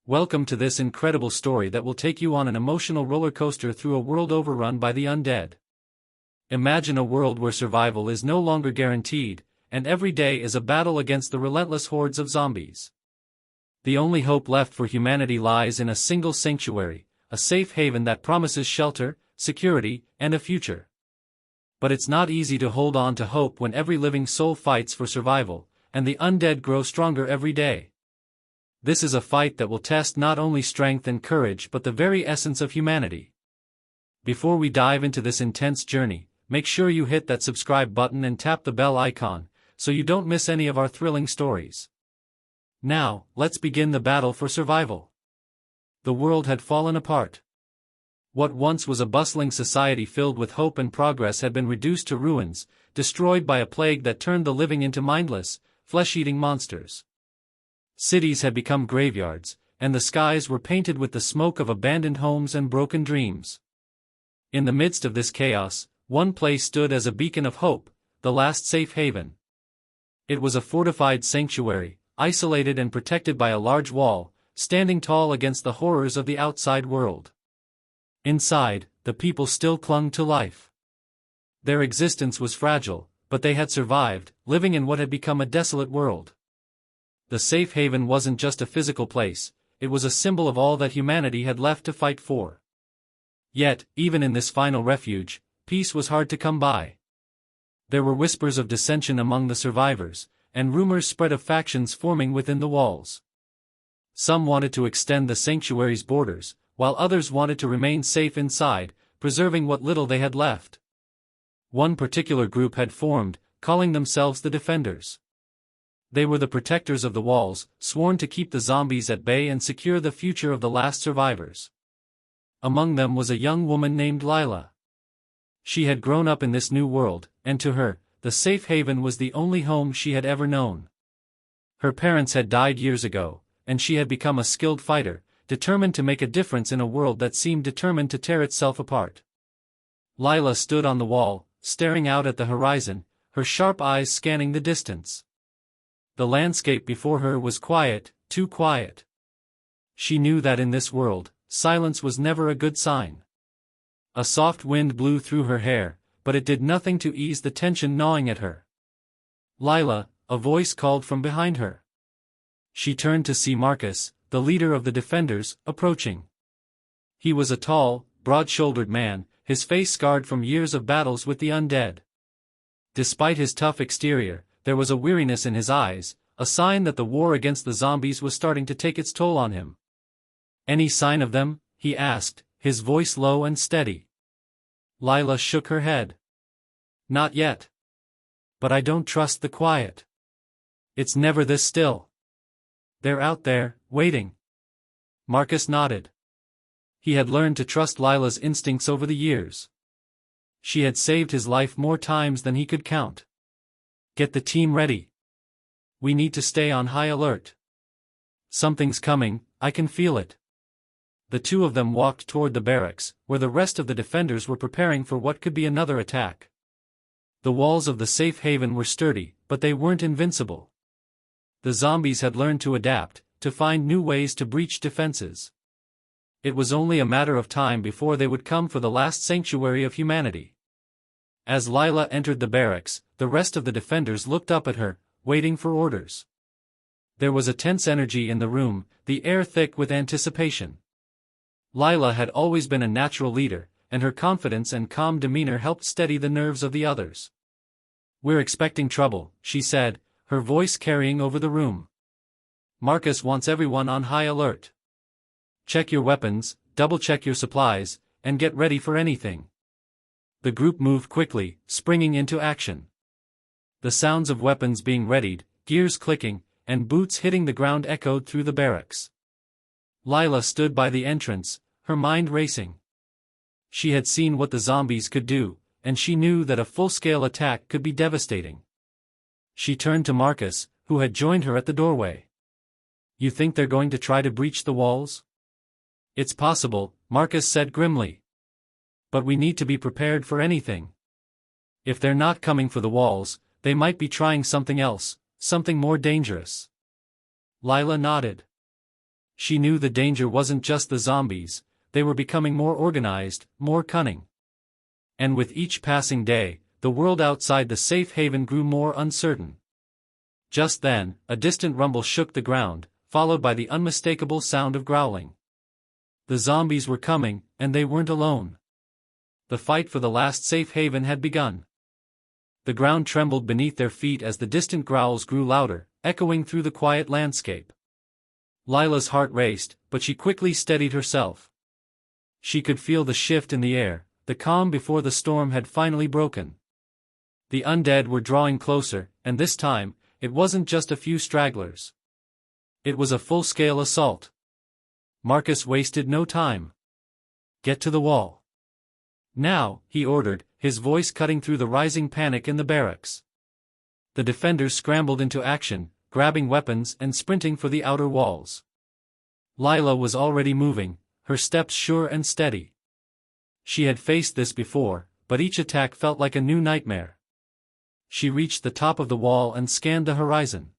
Welcome to this incredible story that will take you on an emotional roller coaster through a world overrun by the undead. Imagine a world where survival is no longer guaranteed, and every day is a battle against the relentless hordes of zombies. The only hope left for humanity lies in a single sanctuary, a safe haven that promises shelter, security, and a future. But it's not easy to hold on to hope when every living soul fights for survival, and the undead grow stronger every day. This is a fight that will test not only strength and courage but the very essence of humanity. Before we dive into this intense journey, make sure you hit that subscribe button and tap the bell icon, so you don't miss any of our thrilling stories. Now, let's begin the battle for survival. The world had fallen apart. What once was a bustling society filled with hope and progress had been reduced to ruins, destroyed by a plague that turned the living into mindless, flesh-eating monsters. Cities had become graveyards, and the skies were painted with the smoke of abandoned homes and broken dreams. In the midst of this chaos, one place stood as a beacon of hope, the last safe haven. It was a fortified sanctuary, isolated and protected by a large wall, standing tall against the horrors of the outside world. Inside, the people still clung to life. Their existence was fragile, but they had survived, living in what had become a desolate world. The safe haven wasn't just a physical place, it was a symbol of all that humanity had left to fight for. Yet, even in this final refuge, peace was hard to come by. There were whispers of dissension among the survivors, and rumors spread of factions forming within the walls. Some wanted to extend the sanctuary's borders, while others wanted to remain safe inside, preserving what little they had left. One particular group had formed, calling themselves the Defenders. They were the protectors of the walls, sworn to keep the zombies at bay and secure the future of the last survivors. Among them was a young woman named Lila. She had grown up in this new world, and to her, the safe haven was the only home she had ever known. Her parents had died years ago, and she had become a skilled fighter, determined to make a difference in a world that seemed determined to tear itself apart. Lila stood on the wall, staring out at the horizon, her sharp eyes scanning the distance. The landscape before her was quiet, too quiet. She knew that in this world, silence was never a good sign. A soft wind blew through her hair, but it did nothing to ease the tension gnawing at her. "Lila," a voice called from behind her. She turned to see Marcus, the leader of the Defenders, approaching. He was a tall, broad-shouldered man, his face scarred from years of battles with the undead. Despite his tough exterior, there was a weariness in his eyes, a sign that the war against the zombies was starting to take its toll on him. "Any sign of them?" he asked, his voice low and steady. Lila shook her head. "Not yet. But I don't trust the quiet. It's never this still. They're out there, waiting." Marcus nodded. He had learned to trust Lila's instincts over the years. She had saved his life more times than he could count. "Get the team ready. We need to stay on high alert. Something's coming, I can feel it." The two of them walked toward the barracks, where the rest of the Defenders were preparing for what could be another attack. The walls of the safe haven were sturdy, but they weren't invincible. The zombies had learned to adapt, to find new ways to breach defenses. It was only a matter of time before they would come for the last sanctuary of humanity. As Lila entered the barracks, the rest of the Defenders looked up at her, waiting for orders. There was a tense energy in the room, the air thick with anticipation. Lila had always been a natural leader, and her confidence and calm demeanor helped steady the nerves of the others. "We're expecting trouble," she said, her voice carrying over the room. "Marcus wants everyone on high alert. Check your weapons, double-check your supplies, and get ready for anything." The group moved quickly, springing into action. The sounds of weapons being readied, gears clicking, and boots hitting the ground echoed through the barracks. Lila stood by the entrance, her mind racing. She had seen what the zombies could do, and she knew that a full-scale attack could be devastating. She turned to Marcus, who had joined her at the doorway. "You think they're going to try to breach the walls?" "It's possible," Marcus said grimly. "But we need to be prepared for anything. If they're not coming for the walls, they might be trying something else, something more dangerous." Lila nodded. She knew the danger wasn't just the zombies, they were becoming more organized, more cunning. And with each passing day, the world outside the safe haven grew more uncertain. Just then, a distant rumble shook the ground, followed by the unmistakable sound of growling. The zombies were coming, and they weren't alone. The fight for the last safe haven had begun. The ground trembled beneath their feet as the distant growls grew louder, echoing through the quiet landscape. Lila's heart raced, but she quickly steadied herself. She could feel the shift in the air, the calm before the storm had finally broken. The undead were drawing closer, and this time, it wasn't just a few stragglers. It was a full-scale assault. Marcus wasted no time. "Get to the wall." "Now," he ordered, his voice cutting through the rising panic in the barracks. The defenders scrambled into action, grabbing weapons and sprinting for the outer walls. Lila was already moving, her steps sure and steady. She had faced this before, but each attack felt like a new nightmare. She reached the top of the wall and scanned the horizon.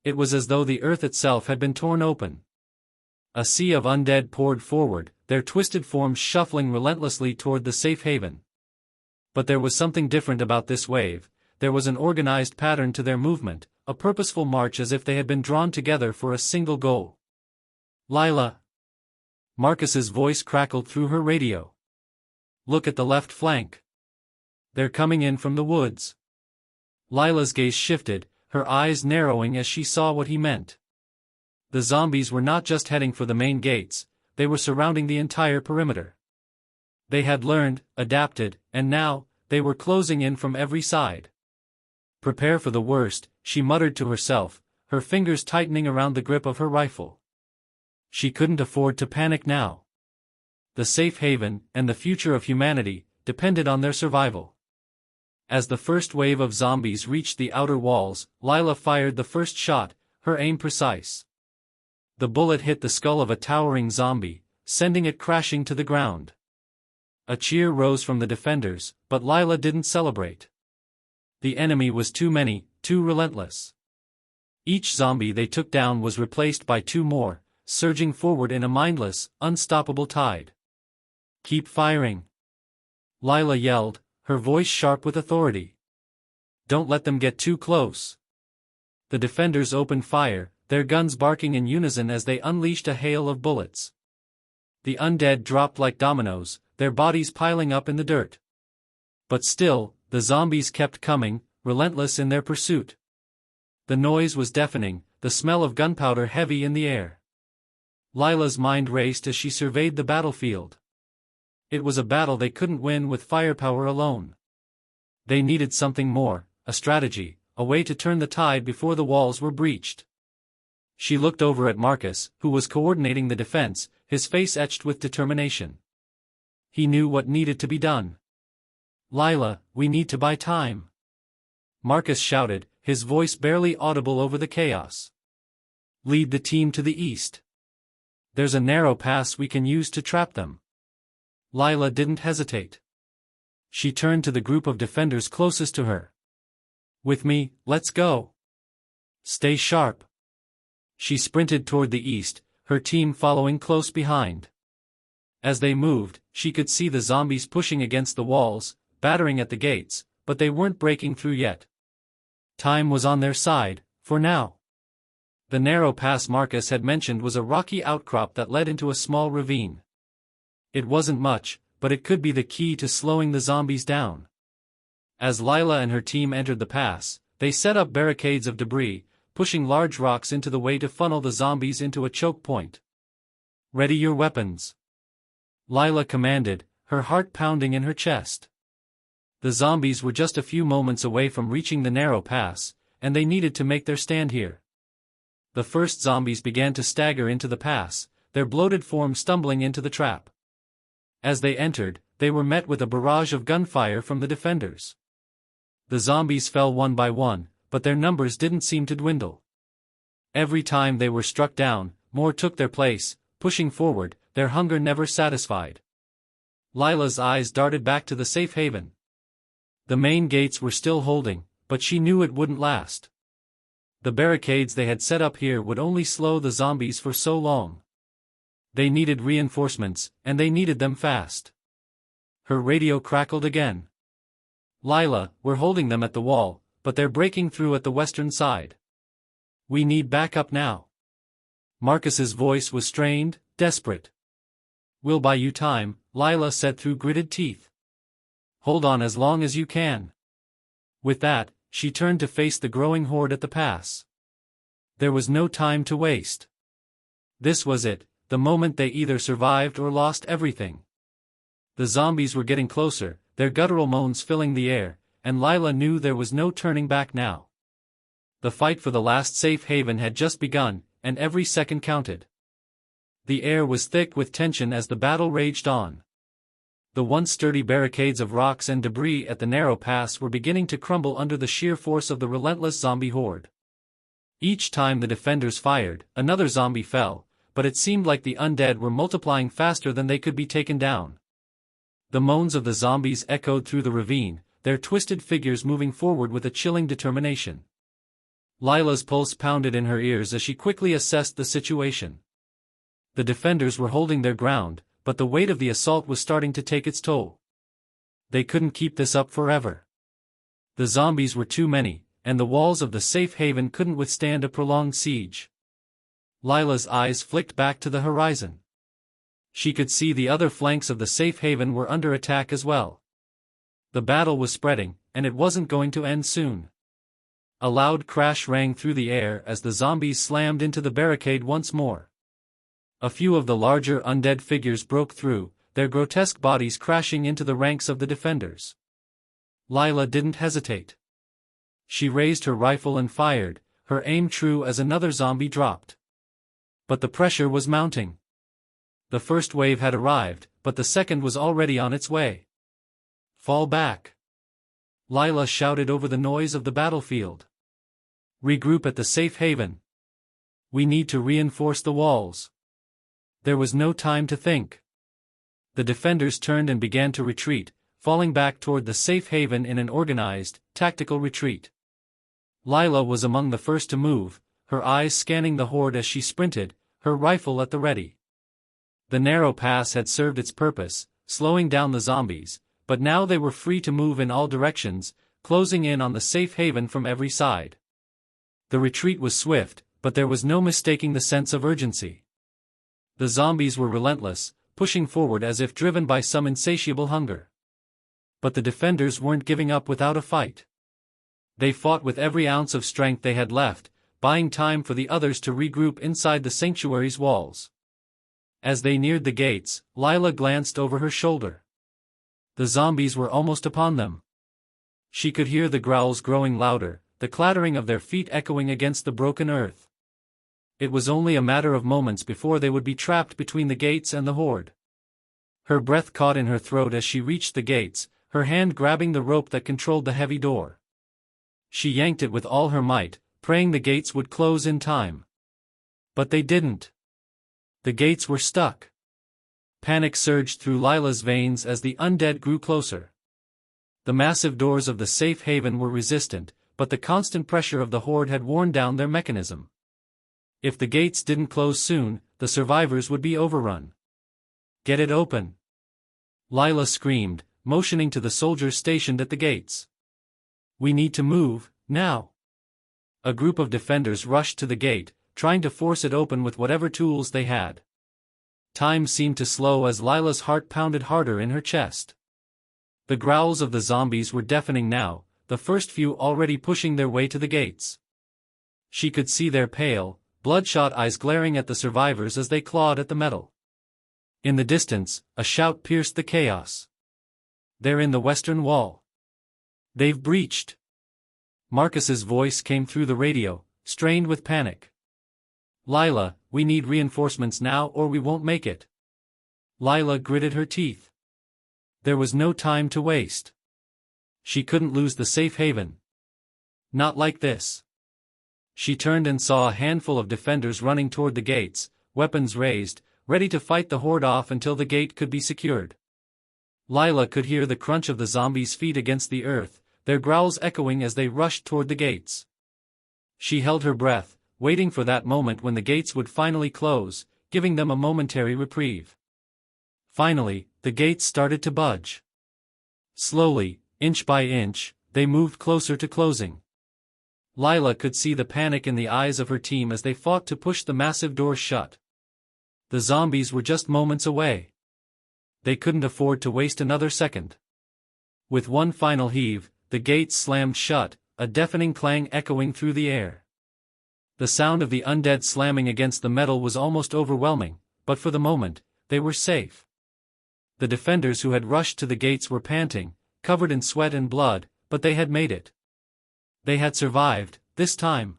It was as though the earth itself had been torn open. A sea of undead poured forward, their twisted forms shuffling relentlessly toward the safe haven. But there was something different about this wave. There was an organized pattern to their movement, a purposeful march as if they had been drawn together for a single goal. "Lila!" Marcus's voice crackled through her radio. "Look at the left flank. They're coming in from the woods." Lila's gaze shifted, her eyes narrowing as she saw what he meant. The zombies were not just heading for the main gates, they were surrounding the entire perimeter. They had learned, adapted, and now, they were closing in from every side. "Prepare for the worst," she muttered to herself, her fingers tightening around the grip of her rifle. She couldn't afford to panic now. The safe haven, and the future of humanity, depended on their survival. As the first wave of zombies reached the outer walls, Lila fired the first shot, her aim precise. The bullet hit the skull of a towering zombie, sending it crashing to the ground. A cheer rose from the defenders, but Lila didn't celebrate. The enemy was too many, too relentless. Each zombie they took down was replaced by two more, surging forward in a mindless, unstoppable tide. "Keep firing," Lila yelled, her voice sharp with authority. "Don't let them get too close." The defenders opened fire, their guns barking in unison as they unleashed a hail of bullets. The undead dropped like dominoes, their bodies piling up in the dirt. But still, the zombies kept coming, relentless in their pursuit. The noise was deafening, the smell of gunpowder heavy in the air. Lila's mind raced as she surveyed the battlefield. It was a battle they couldn't win with firepower alone. They needed something more, a strategy, a way to turn the tide before the walls were breached. She looked over at Marcus, who was coordinating the defense, his face etched with determination. He knew what needed to be done. "Lila, we need to buy time," Marcus shouted, his voice barely audible over the chaos. "Lead the team to the east. There's a narrow pass we can use to trap them." Lila didn't hesitate. She turned to the group of defenders closest to her. "With me, let's go. Stay sharp." She sprinted toward the east, her team following close behind. As they moved, she could see the zombies pushing against the walls, battering at the gates, but they weren't breaking through yet. Time was on their side, for now. The narrow pass Marcus had mentioned was a rocky outcrop that led into a small ravine. It wasn't much, but it could be the key to slowing the zombies down. As Lila and her team entered the pass, they set up barricades of debris, pushing large rocks into the way to funnel the zombies into a choke point. "Ready your weapons," Lila commanded, her heart pounding in her chest. The zombies were just a few moments away from reaching the narrow pass, and they needed to make their stand here. The first zombies began to stagger into the pass, their bloated forms stumbling into the trap. As they entered, they were met with a barrage of gunfire from the defenders. The zombies fell one by one, but their numbers didn't seem to dwindle. Every time they were struck down, more took their place, pushing forward, their hunger never satisfied. Lila's eyes darted back to the safe haven. The main gates were still holding, but she knew it wouldn't last. The barricades they had set up here would only slow the zombies for so long. They needed reinforcements, and they needed them fast. Her radio crackled again. "Lila, we're holding them at the wall, but they're breaking through at the western side. We need backup now." Marcus's voice was strained, desperate. "We'll buy you time," Lila said through gritted teeth. "Hold on as long as you can." With that, she turned to face the growing horde at the pass. There was no time to waste. This was it, the moment they either survived or lost everything. The zombies were getting closer, their guttural moans filling the air, and Lila knew there was no turning back now. The fight for the last safe haven had just begun, and every second counted. The air was thick with tension as the battle raged on. The once sturdy barricades of rocks and debris at the narrow pass were beginning to crumble under the sheer force of the relentless zombie horde. Each time the defenders fired, another zombie fell, but it seemed like the undead were multiplying faster than they could be taken down. The moans of the zombies echoed through the ravine, their twisted figures moving forward with a chilling determination. Lila's pulse pounded in her ears as she quickly assessed the situation. The defenders were holding their ground, but the weight of the assault was starting to take its toll. They couldn't keep this up forever. The zombies were too many, and the walls of the safe haven couldn't withstand a prolonged siege. Lila's eyes flicked back to the horizon. She could see the other flanks of the safe haven were under attack as well. The battle was spreading, and it wasn't going to end soon. A loud crash rang through the air as the zombies slammed into the barricade once more. A few of the larger undead figures broke through, their grotesque bodies crashing into the ranks of the defenders. Lila didn't hesitate. She raised her rifle and fired, her aim true as another zombie dropped. But the pressure was mounting. The first wave had arrived, but the second was already on its way. "Fall back!" Lila shouted over the noise of the battlefield. "Regroup at the safe haven. We need to reinforce the walls." There was no time to think. The defenders turned and began to retreat, falling back toward the safe haven in an organized, tactical retreat. Lila was among the first to move, her eyes scanning the horde as she sprinted, her rifle at the ready. The narrow pass had served its purpose, slowing down the zombies, but now they were free to move in all directions, closing in on the safe haven from every side. The retreat was swift, but there was no mistaking the sense of urgency. The zombies were relentless, pushing forward as if driven by some insatiable hunger. But the defenders weren't giving up without a fight. They fought with every ounce of strength they had left, buying time for the others to regroup inside the sanctuary's walls. As they neared the gates, Lila glanced over her shoulder. The zombies were almost upon them. She could hear the growls growing louder, the clattering of their feet echoing against the broken earth. It was only a matter of moments before they would be trapped between the gates and the horde. Her breath caught in her throat as she reached the gates, her hand grabbing the rope that controlled the heavy door. She yanked it with all her might, praying the gates would close in time. But they didn't. The gates were stuck. Panic surged through Lila's veins as the undead grew closer. The massive doors of the safe haven were resistant, but the constant pressure of the horde had worn down their mechanism. If the gates didn't close soon, the survivors would be overrun. "Get it open!" Lila screamed, motioning to the soldiers stationed at the gates. "We need to move, now!" A group of defenders rushed to the gate, trying to force it open with whatever tools they had. Time seemed to slow as Lila's heart pounded harder in her chest. The growls of the zombies were deafening now, the first few already pushing their way to the gates. She could see their pale, bloodshot eyes glaring at the survivors as they clawed at the metal. In the distance, a shout pierced the chaos. "They're in the western wall. They've breached." Marcus's voice came through the radio, strained with panic. "Lila, we need reinforcements now or we won't make it." Lila gritted her teeth. There was no time to waste. She couldn't lose the safe haven. Not like this. She turned and saw a handful of defenders running toward the gates, weapons raised, ready to fight the horde off until the gate could be secured. Lila could hear the crunch of the zombies' feet against the earth, their growls echoing as they rushed toward the gates. She held her breath, waiting for that moment when the gates would finally close, giving them a momentary reprieve. Finally, the gates started to budge. Slowly, inch by inch, they moved closer to closing. Lila could see the panic in the eyes of her team as they fought to push the massive doors shut. The zombies were just moments away. They couldn't afford to waste another second. With one final heave, the gates slammed shut, a deafening clang echoing through the air. The sound of the undead slamming against the metal was almost overwhelming, but for the moment, they were safe. The defenders who had rushed to the gates were panting, covered in sweat and blood, but they had made it. They had survived, this time.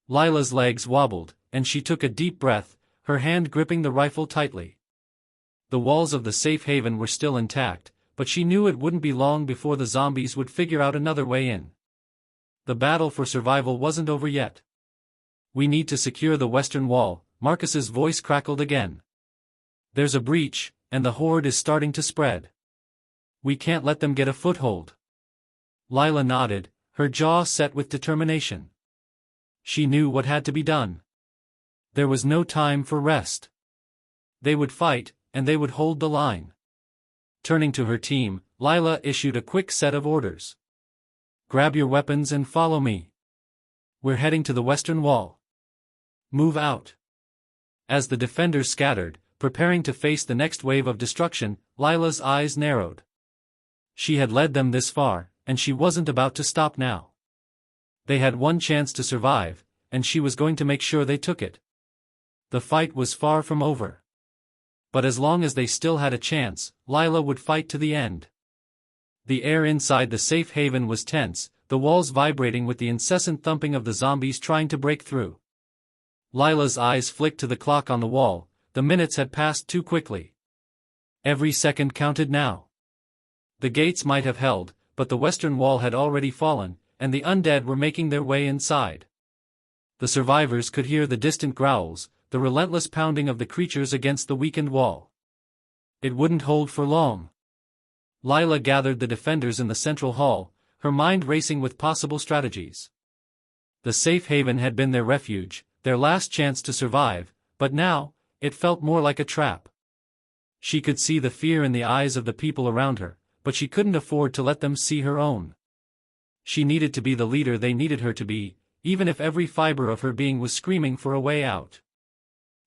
Lila's legs wobbled, and she took a deep breath, her hand gripping the rifle tightly. The walls of the safe haven were still intact, but she knew it wouldn't be long before the zombies would figure out another way in. The battle for survival wasn't over yet. "We need to secure the western wall," Marcus's voice crackled again. "There's a breach, and the horde is starting to spread. We can't let them get a foothold." Lila nodded, her jaw set with determination. She knew what had to be done. There was no time for rest. They would fight, and they would hold the line. Turning to her team, Lila issued a quick set of orders. "Grab your weapons and follow me. We're heading to the western wall. Move out." As the defenders scattered, preparing to face the next wave of destruction, Lila's eyes narrowed. She had led them this far, and she wasn't about to stop now. They had one chance to survive, and she was going to make sure they took it. The fight was far from over. But as long as they still had a chance, Lila would fight to the end. The air inside the safe haven was tense, the walls vibrating with the incessant thumping of the zombies trying to break through. Lila's eyes flicked to the clock on the wall. The minutes had passed too quickly. Every second counted now. The gates might have held, but the western wall had already fallen, and the undead were making their way inside. The survivors could hear the distant growls, the relentless pounding of the creatures against the weakened wall. It wouldn't hold for long. Lila gathered the defenders in the central hall, her mind racing with possible strategies. The safe haven had been their refuge, their last chance to survive, but now, it felt more like a trap. She could see the fear in the eyes of the people around her, but she couldn't afford to let them see her own. She needed to be the leader they needed her to be, even if every fiber of her being was screaming for a way out.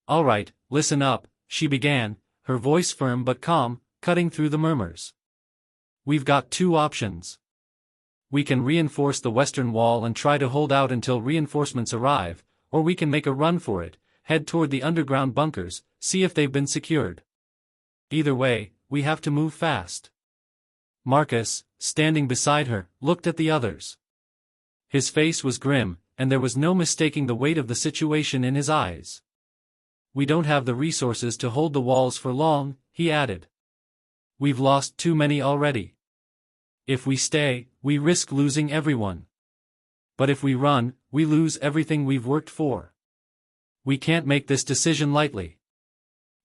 "All right, listen up," she began, her voice firm but calm, cutting through the murmurs. "We've got two options. We can reinforce the western wall and try to hold out until reinforcements arrive, or we can make a run for it, head toward the underground bunkers, see if they've been secured. Either way, we have to move fast." Marcus, standing beside her, looked at the others. His face was grim, and there was no mistaking the weight of the situation in his eyes. "We don't have the resources to hold the walls for long," he added. "We've lost too many already. If we stay, we risk losing everyone. But if we run, we lose everything we've worked for. We can't make this decision lightly."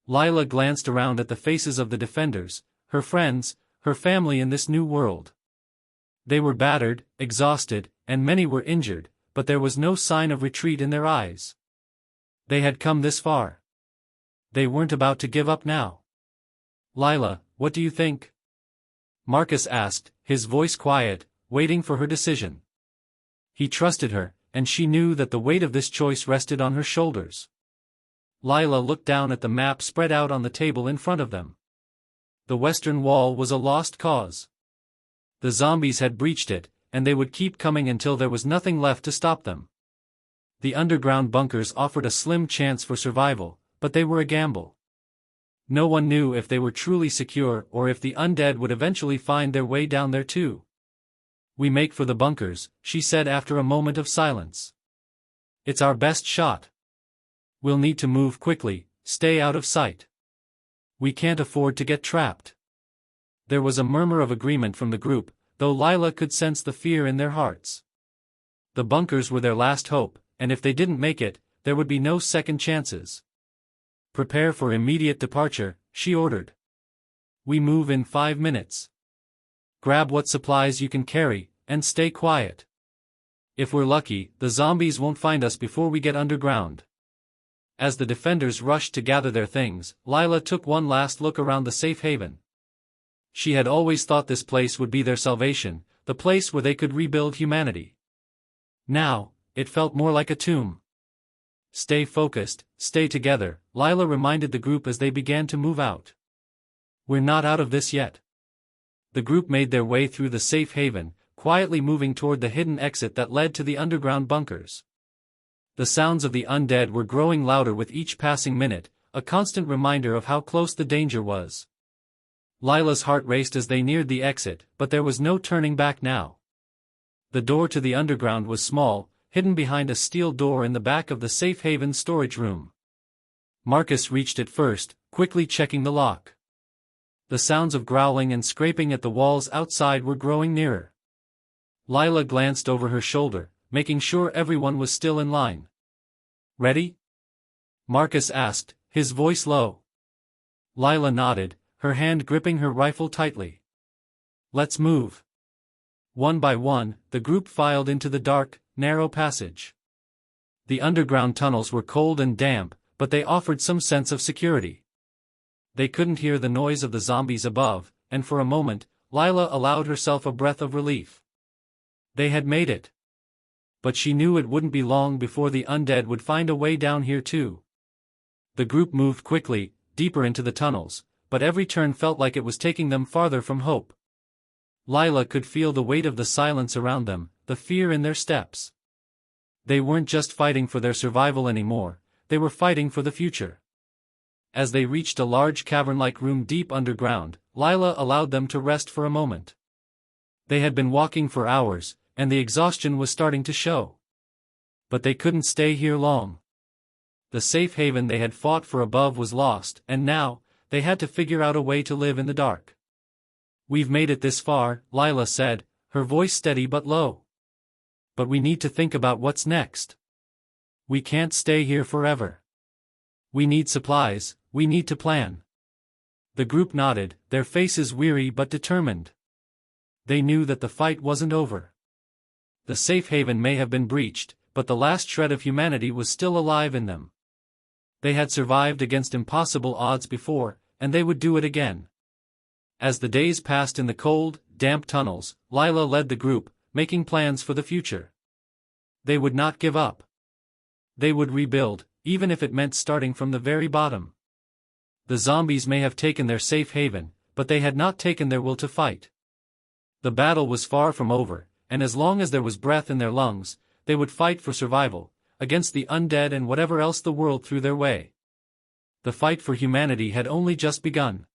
Lila glanced around at the faces of the defenders, her friends, her family in this new world. They were battered, exhausted, and many were injured, but there was no sign of retreat in their eyes. They had come this far. They weren't about to give up now. "Lila, what do you think?" Marcus asked, his voice quiet, waiting for her decision. He trusted her, and she knew that the weight of this choice rested on her shoulders. Lila looked down at the map spread out on the table in front of them. The western wall was a lost cause. The zombies had breached it, and they would keep coming until there was nothing left to stop them. The underground bunkers offered a slim chance for survival, but they were a gamble. No one knew if they were truly secure or if the undead would eventually find their way down there too. "We make for the bunkers," she said after a moment of silence. "It's our best shot. We'll need to move quickly, stay out of sight. We can't afford to get trapped." There was a murmur of agreement from the group, though Lila could sense the fear in their hearts. The bunkers were their last hope, and if they didn't make it, there would be no second chances. "Prepare for immediate departure," she ordered. "We move in 5 minutes. Grab what supplies you can carry, and stay quiet. If we're lucky, the zombies won't find us before we get underground. As the defenders rushed to gather their things, Lila took one last look around the safe haven. She had always thought this place would be their salvation, the place where they could rebuild humanity. Now, it felt more like a tomb. Stay focused, stay together, Lila reminded the group as they began to move out. We're not out of this yet. The group made their way through the safe haven, quietly moving toward the hidden exit that led to the underground bunkers. The sounds of the undead were growing louder with each passing minute, a constant reminder of how close the danger was. Lila's heart raced as they neared the exit, but there was no turning back now. The door to the underground was small, hidden behind a steel door in the back of the safe haven storage room. Marcus reached it first, quickly checking the lock. The sounds of growling and scraping at the walls outside were growing nearer. Lila glanced over her shoulder, making sure everyone was still in line. Ready? Marcus asked, his voice low. Lila nodded, her hand gripping her rifle tightly. Let's move. One by one, the group filed into the dark, narrow passage. The underground tunnels were cold and damp, but they offered some sense of security. They couldn't hear the noise of the zombies above, and for a moment, Lila allowed herself a breath of relief. They had made it. But she knew it wouldn't be long before the undead would find a way down here too. The group moved quickly, deeper into the tunnels, but every turn felt like it was taking them farther from hope. Lila could feel the weight of the silence around them, the fear in their steps. They weren't just fighting for their survival anymore, they were fighting for the future. As they reached a large cavern-like room deep underground, Lila allowed them to rest for a moment. They had been walking for hours, and the exhaustion was starting to show. But they couldn't stay here long. The safe haven they had fought for above was lost, and now, they had to figure out a way to live in the dark. We've made it this far, Lila said, her voice steady but low. But we need to think about what's next. We can't stay here forever. We need supplies, we need to plan. The group nodded, their faces weary but determined. They knew that the fight wasn't over. The safe haven may have been breached, but the last shred of humanity was still alive in them. They had survived against impossible odds before, and they would do it again. As the days passed in the cold, damp tunnels, Lila led the group, making plans for the future. They would not give up. They would rebuild, even if it meant starting from the very bottom. The zombies may have taken their safe haven, but they had not taken their will to fight. The battle was far from over, and as long as there was breath in their lungs, they would fight for survival, against the undead and whatever else the world threw their way. The fight for humanity had only just begun.